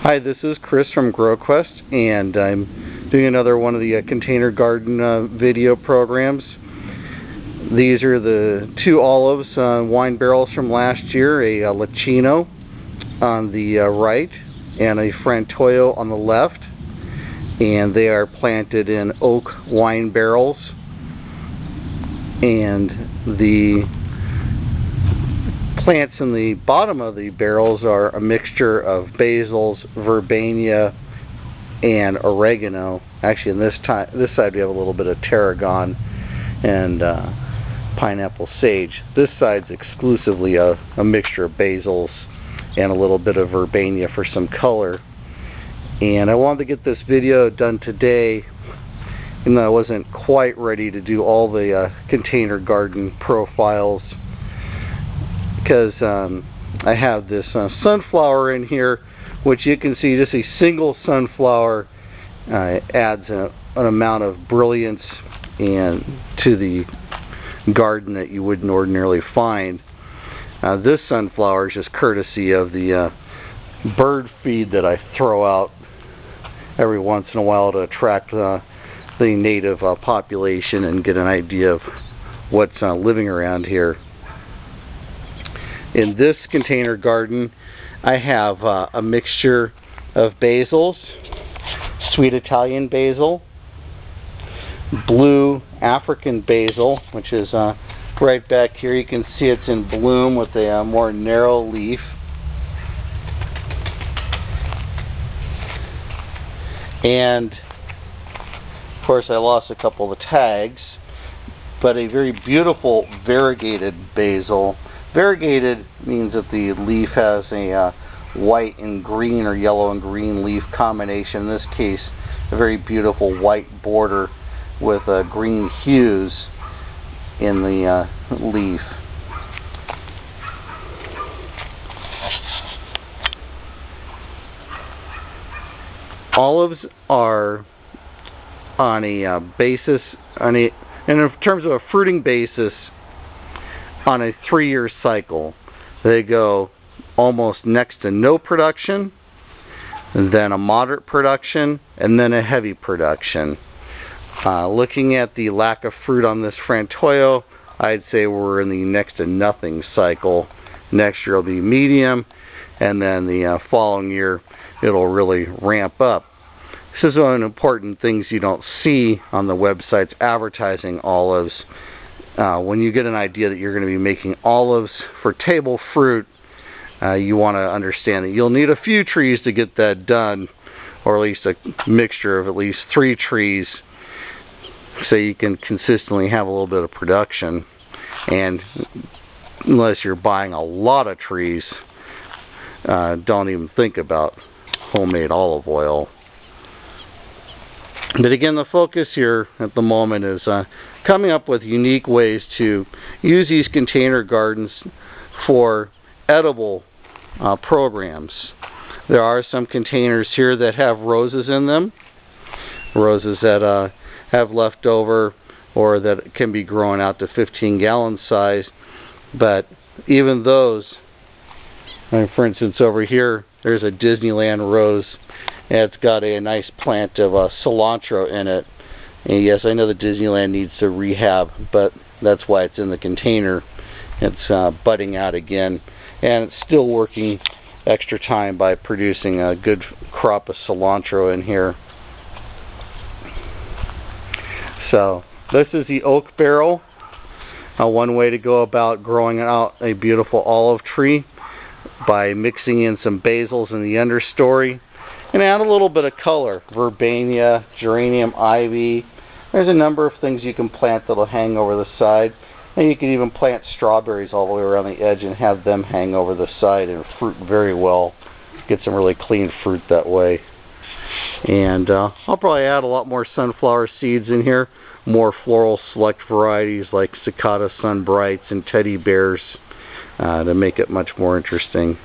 Hi, this is Chris from GrowQuest, and I'm doing another one of the container garden video programs. These are the two olives, wine barrels from last year, a Leccino on the right and a Frantoio on the left, and they are planted in oak wine barrels, and the plants in the bottom of the barrels are a mixture of basils, verbana, and oregano. Actually, in this side we have a little bit of tarragon and pineapple sage. This side's exclusively a mixture of basils and a little bit of verbana for some color. And I wanted to get this video done today, even though I wasn't quite ready to do all the container garden profiles, because I have this sunflower in here, which you can see just a single sunflower adds an amount of brilliance and to the garden that you wouldn't ordinarily find. This sunflower is just courtesy of the bird feed that I throw out every once in a while to attract the native population and get an idea of what's living around here. In this container garden, I have a mixture of basils, sweet Italian basil, blue African basil, which is right back here. You can see it's in bloom with a more narrow leaf. And of course I lost a couple of the tags, but a very beautiful variegated basil. Variegated means that the leaf has a white and green or yellow and green leaf combination. In this case, a very beautiful white border with green hues in the leaf. Olives are on a basis, and in terms of a fruiting basis, on a 3-year cycle. They go almost next to no production, and then a moderate production, and then a heavy production. Looking at the lack of fruit on this Frantoio, I'd say we're in the next to nothing cycle. Next year will be medium, and then the following year it'll really ramp up. This is one of the important things you don't see on the websites advertising olives. When you get an idea that you're going to be making olives for table fruit, you want to understand that you'll need a few trees to get that done, or at least a mixture of at least 3 trees, so you can consistently have a little bit of production. And unless you're buying a lot of trees, don't even think about homemade olive oil. But again, the focus here at the moment is coming up with unique ways to use these container gardens for edible programs. There are some containers here that have roses in them, roses that have leftover or that can be grown out to 15-gallon size. But even those, for instance, over here, there's a Disneyland rose, and it's got a nice plant of cilantro in it. And yes, I know that Disneyland needs to rehab, but that's why it's in the container. It's budding out again, and it's still working extra time by producing a good crop of cilantro in here. So this is the oak barrel. One way to go about growing out a beautiful olive tree, by mixing in some basils in the understory and add a little bit of color, verbana, geranium, ivy. There's a number of things you can plant that'll hang over the side, and you can even plant strawberries all the way around the edge and have them hang over the side and fruit very well. Get some really clean fruit that way. And I'll probably add a lot more sunflower seeds in here, more floral select varieties like cicada sunbrights and teddy bears to make it much more interesting.